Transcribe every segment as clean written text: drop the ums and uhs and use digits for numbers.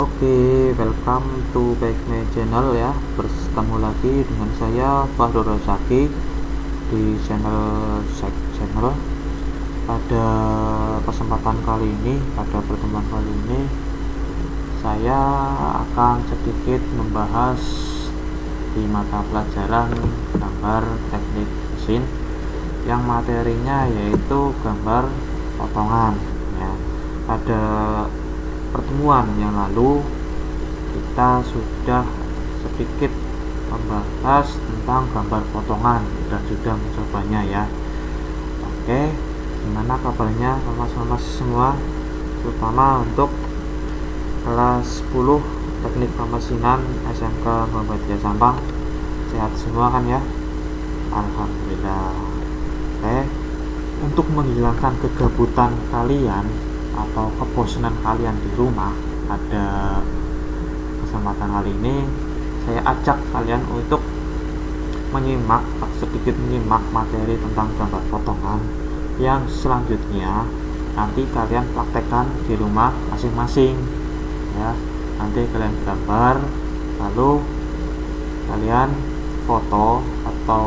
Oke, welcome to back my channel ya. Bertemu lagi dengan saya Fahrul Rozaki di channel. Pada kesempatan kali ini, pada pertemuan kali ini, saya akan sedikit membahas di mata pelajaran gambar teknik mesin yang materinya yaitu gambar potongan ya. Pada pertemuan yang lalu kita sudah sedikit membahas tentang gambar potongan dan sudah mencobanya ya. Oke, gimana kabarnya sama-sama semua, terutama untuk kelas 10 teknik pemesinan SMK Muhammadiyah Sampang? Sehat semua kan ya? Alhamdulillah. Oke, untuk menghilangkan kegabutan kalian atau kebosanan kalian di rumah, pada kesempatan kali ini saya ajak kalian untuk sedikit menyimak materi tentang gambar potongan yang selanjutnya nanti kalian praktekkan di rumah masing-masing ya. Nanti kalian gambar, lalu kalian foto atau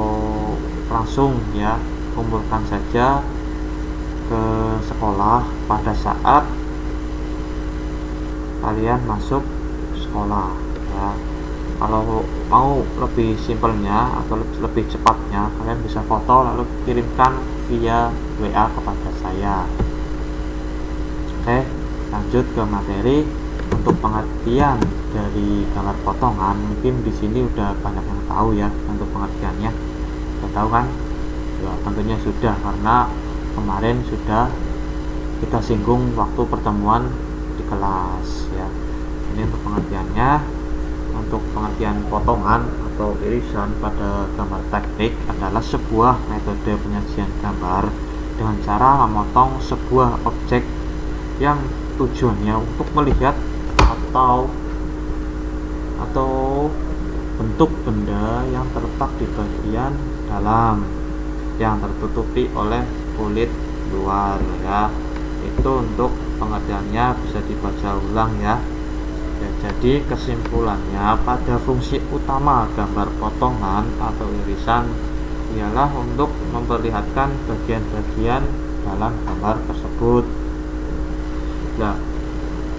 langsung ya kumpulkan saja ke sekolah pada saat kalian masuk sekolah ya. Kalau mau lebih simpelnya atau lebih cepatnya, kalian bisa foto lalu kirimkan via WA kepada saya. Oke, lanjut ke materi. Untuk pengertian dari gambar potongan, mungkin di sini udah banyak yang tahu ya untuk pengertiannya. Sudah tahu kan? Ya, tentunya sudah, karena kemarin sudah kita singgung waktu pertemuan di kelas ya. Ini untuk pengertiannya. Untuk pengertian potongan atau irisan pada gambar teknik adalah sebuah metode penyajian gambar dengan cara memotong sebuah objek yang tujuannya untuk melihat atau bentuk benda yang terletak di bagian dalam yang tertutupi oleh kulit luar ya. Itu untuk pengertiannya, bisa dibaca ulang ya. Jadi kesimpulannya, pada fungsi utama gambar potongan atau irisan ialah untuk memperlihatkan bagian-bagian dalam gambar tersebut. Nah,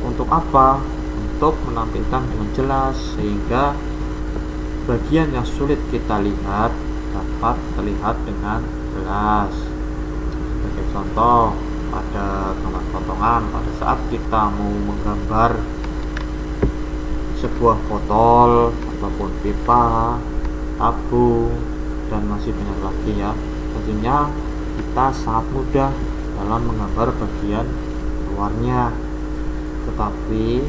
untuk apa? Untuk menampilkan dengan jelas sehingga bagian yang sulit kita lihat dapat terlihat dengan jelas. Sebagai contoh, pada gambar potongan, pada saat kita mau menggambar sebuah botol ataupun pipa, tabung, dan masih banyak lagi ya, tentunya kita sangat mudah dalam menggambar bagian luarnya, tetapi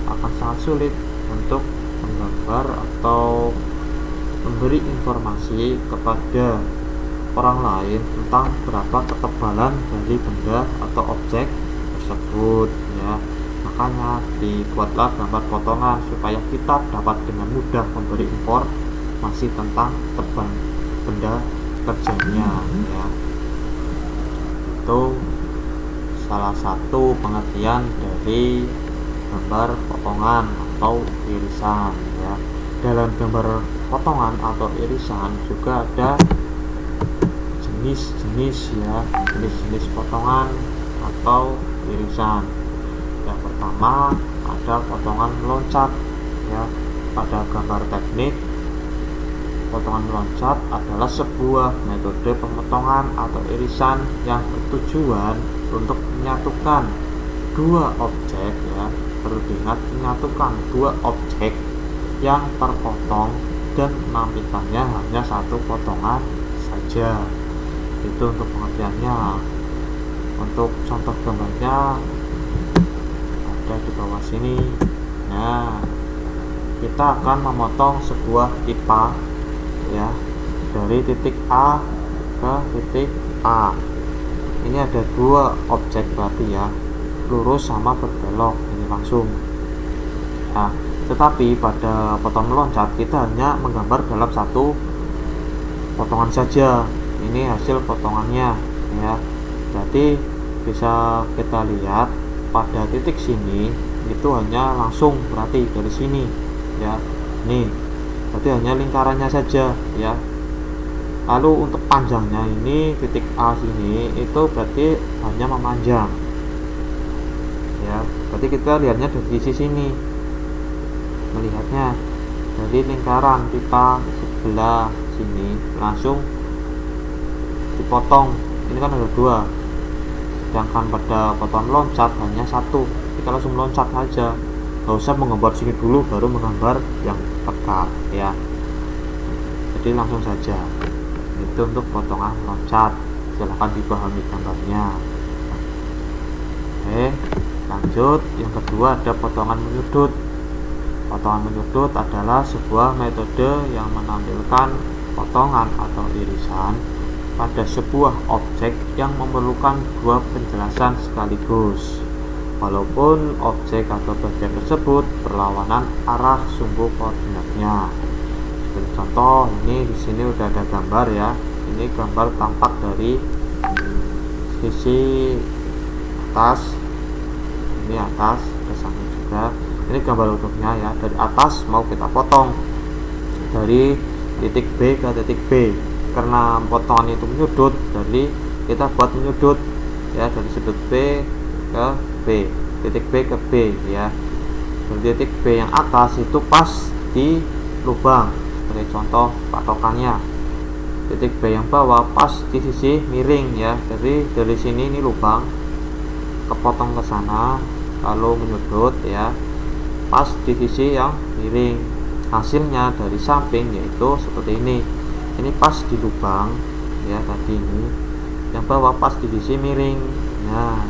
akan sangat sulit untuk menggambar atau memberi informasi kepada orang lain tentang berapa ketebalan dari benda atau objek tersebut ya. Makanya dibuatlah gambar potongan supaya kita dapat dengan mudah memberi informasi tentang tebal benda kerjanya ya. Itu salah satu pengertian dari gambar potongan atau irisan ya. Dalam gambar potongan atau irisan juga ada jenis-jenis ya, jenis-jenis potongan atau irisan. Yang pertama ada potongan meloncat ya. Pada gambar teknik, potongan meloncat adalah sebuah metode pemotongan atau irisan yang bertujuan untuk menyatukan dua objek ya. Perlu diingat, menyatukan dua objek yang terpotong dan menampilkannya hanya satu potongan saja. Itu untuk pengertiannya. Untuk contoh gambarnya ada di bawah sini. Nah, kita akan memotong sebuah pipa ya, dari titik A ke titik A. Ini ada dua objek berarti ya, lurus sama berbelok, ini langsung. Nah, tetapi pada potongan meloncat kita hanya menggambar dalam satu potongan saja. Ini hasil potongannya ya. Berarti bisa kita lihat pada titik sini itu hanya langsung, berarti dari sini ya, nih berarti hanya lingkarannya saja ya. Lalu untuk panjangnya ini titik A sini itu berarti hanya memanjang ya, berarti kita lihatnya dari sisi sini, melihatnya dari lingkaran pipa sebelah sini langsung dipotong. Ini kan ada dua, sedangkan pada potongan loncat hanya satu, kita langsung loncat saja, nggak usah menggambar sini dulu baru menggambar yang dekat ya, jadi langsung saja. Itu untuk potongan loncat, silahkan dipahami gambarnya. Oke, lanjut. Yang kedua ada potongan menyudut. Potongan menyudut adalah sebuah metode yang menampilkan potongan atau irisan pada sebuah objek yang memerlukan dua penjelasan sekaligus, walaupun objek atau bagian tersebut berlawanan arah sumbu koordinatnya. Sebagai contoh, ini di sini udah ada gambar ya. Ini gambar tampak dari sisi atas, ini atas, ke samping juga. Ini gambar utuhnya ya. Dari atas mau kita potong dari titik B ke titik B. Karena potongan itu menyudut, jadi kita buat menyudut ya, dari sudut B ke B, titik B ke B ya. Dari titik B yang atas itu pas di lubang, sebagai contoh patokannya. Titik B yang bawah pas di sisi miring ya, jadi dari sini ini lubang, kepotong ke sana lalu menyudut ya, pas di sisi yang miring. Hasilnya dari samping yaitu seperti ini pas di lubang ya, tadi ini yang bawah pas di sisi miring. Nah,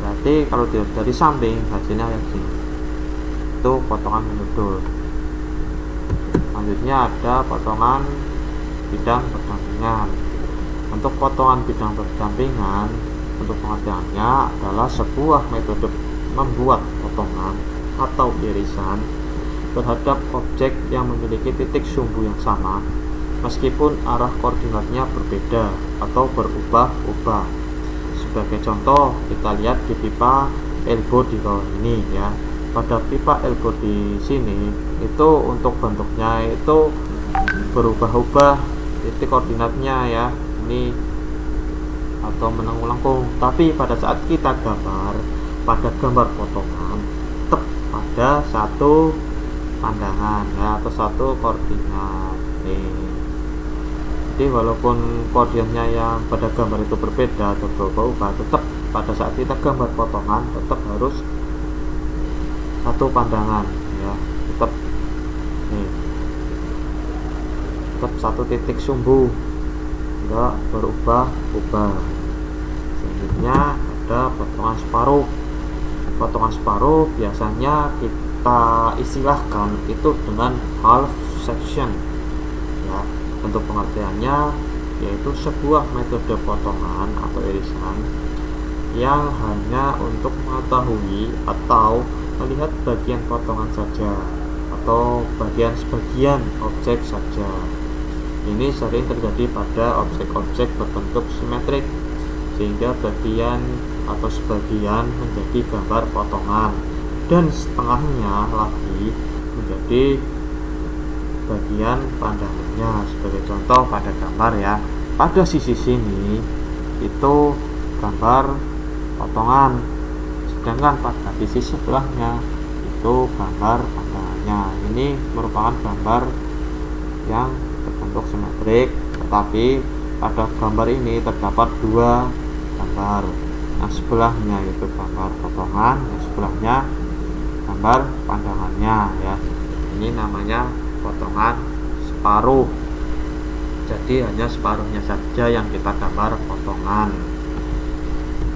berarti kalau dari samping hasilnya yang sini, itu potongan menyudut. Selanjutnya ada potongan bidang berdampingan. Untuk potongan bidang berdampingan, untuk pengertiannya adalah sebuah metode membuat potongan atau irisan terhadap objek yang memiliki titik sumbu yang sama meskipun arah koordinatnya berbeda atau berubah-ubah. Sebagai contoh, kita lihat di pipa elbow di bawah ini ya. Pada pipa elbow di sini itu untuk bentuknya itu berubah-ubah titik koordinatnya ya, ini atau menengul-lengkung. Tapi pada saat kita gambar, pada gambar potongan tetap pada satu pandangan ya, atau satu koordinat. Jadi walaupun koordinatnya yang pada gambar itu berbeda atau berubah-ubah, tetap pada saat kita gambar potongan tetap harus satu pandangan ya, tetap satu titik sumbu, enggak berubah-ubah. Selanjutnya ada potongan separuh. Potongan separuh biasanya kita istilahkan itu dengan half section ya. Untuk pengertiannya yaitu sebuah metode potongan atau irisan yang hanya untuk mengetahui atau melihat bagian potongan saja atau bagian sebagian objek saja. Ini sering terjadi pada objek-objek berbentuk simetrik, sehingga bagian atau sebagian menjadi gambar potongan dan setengahnya lagi menjadi bagian pandangannya. Sebagai contoh pada gambar ya, pada sisi sini itu gambar potongan, sedangkan pada sisi sebelahnya itu gambar pandangannya. Ini merupakan gambar yang berbentuk simetrik, tetapi pada gambar ini terdapat dua gambar. Yang sebelahnya itu gambar potongan, yang sebelahnya gambar pandangannya ya. Ini namanya potongan separuh, jadi hanya separuhnya saja yang kita gambar potongan.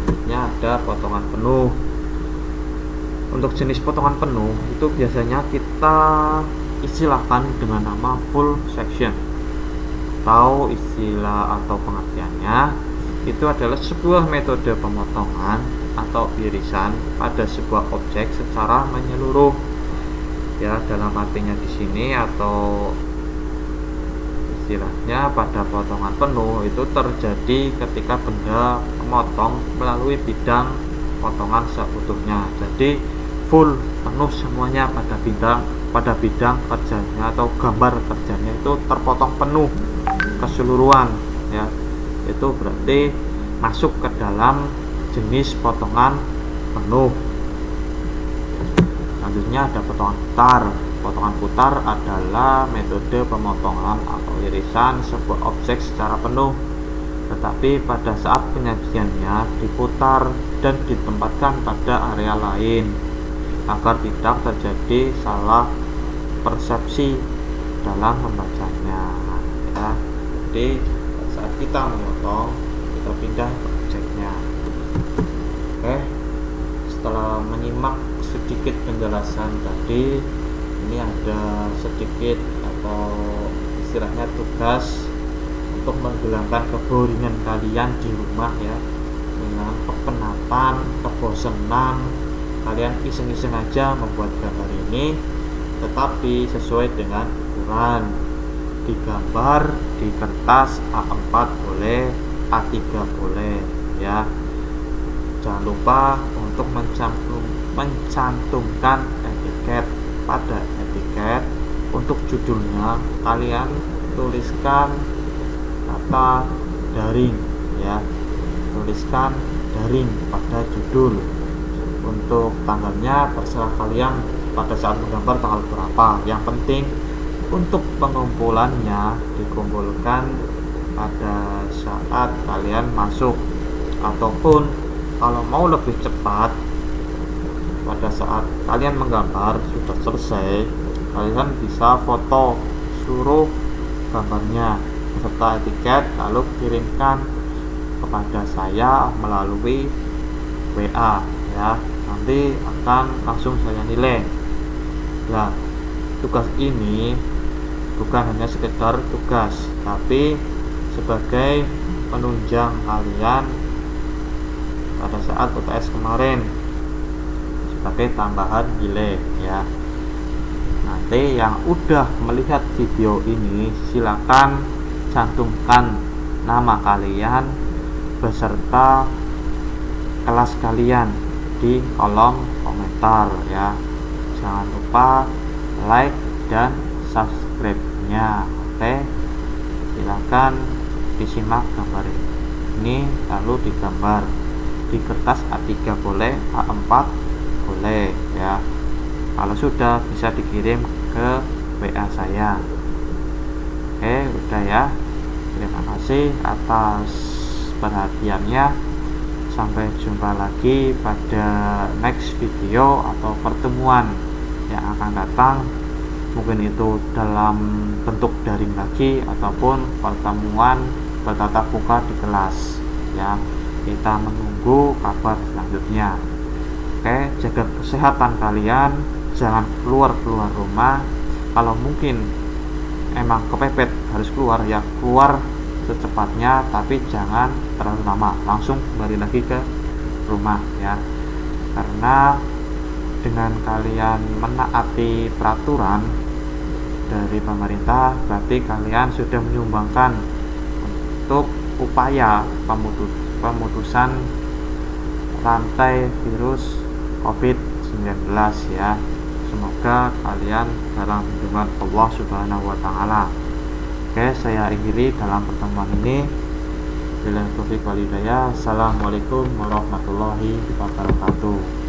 Selanjutnya ada potongan penuh. Untuk jenis potongan penuh itu biasanya kita istilahkan dengan nama full section, atau istilah atau pengertiannya itu adalah sebuah metode pemotongan atau irisan pada sebuah objek secara menyeluruh ya. Dalam artinya di sini atau istilahnya pada potongan penuh itu terjadi ketika benda memotong melalui bidang potongan seutuhnya. Jadi full penuh semuanya pada bidang kerjanya atau gambar kerjanya itu terpotong penuh keseluruhan ya, itu berarti masuk ke dalam jenis potongan penuh. Selanjutnya ada potongan putar. Potongan putar adalah metode pemotongan atau irisan sebuah objek secara penuh, tetapi pada saat penyajiannya diputar dan ditempatkan pada area lain agar tidak terjadi salah persepsi dalam membacanya ya. Jadi saat kita memotong, kita pindah ke objeknya. Oke, setelah menyimak sedikit penjelasan tadi, ini ada sedikit atau istilahnya tugas untuk menghilangkan keboringan kalian di rumah ya, dengan kepenatan, kebosanan, kalian iseng-iseng aja membuat gambar ini, tetapi sesuai dengan ukuran. Digambar di kertas A4 boleh, A3 boleh ya. Jangan lupa untuk mencantumkan etiket. Pada etiket untuk judulnya kalian tuliskan kata daring ya, tuliskan daring pada judul. Untuk tanggalnya terserah kalian pada saat menggambar tanggal berapa, yang penting untuk pengumpulannya dikumpulkan pada saat kalian masuk, ataupun kalau mau lebih cepat pada saat kalian menggambar sudah selesai, kalian bisa foto suruh gambarnya beserta etiket lalu kirimkan kepada saya melalui WA ya, nanti akan langsung saya nilai. Nah, tugas ini bukan hanya sekedar tugas, tapi sebagai penunjang kalian pada saat UTS kemarin, sebagai tambahan nilai ya. Nanti yang udah melihat video ini silakan cantumkan nama kalian beserta kelas kalian di kolom komentar ya. Jangan lupa like dan subscribe-nya. Oke, silakan disimak gambar ini lalu digambar di kertas A3 boleh, A4 boleh ya. Kalau sudah bisa dikirim ke WA saya. Oke, udah ya. Terima kasih atas perhatiannya. Sampai jumpa lagi pada next video atau pertemuan yang akan datang. Mungkin itu dalam bentuk daring lagi ataupun pertemuan bertatap muka di kelas ya. Kita menunggu kabar selanjutnya. Oke, jaga kesehatan kalian, jangan keluar rumah. Kalau mungkin emang kepepet harus keluar ya, keluar secepatnya, tapi jangan terlalu lama, langsung kembali lagi ke rumah ya. Karena dengan kalian menaati peraturan dari pemerintah, berarti kalian sudah menyumbangkan untuk upaya pemutusan rantai virus COVID-19 ya. Semoga kalian dalam lindungan Allah Subhanahu wa taala. Oke, saya akhiri dalam pertemuan ini. Billahi taufiq wal hidayah. Assalamualaikum warahmatullahi wabarakatuh.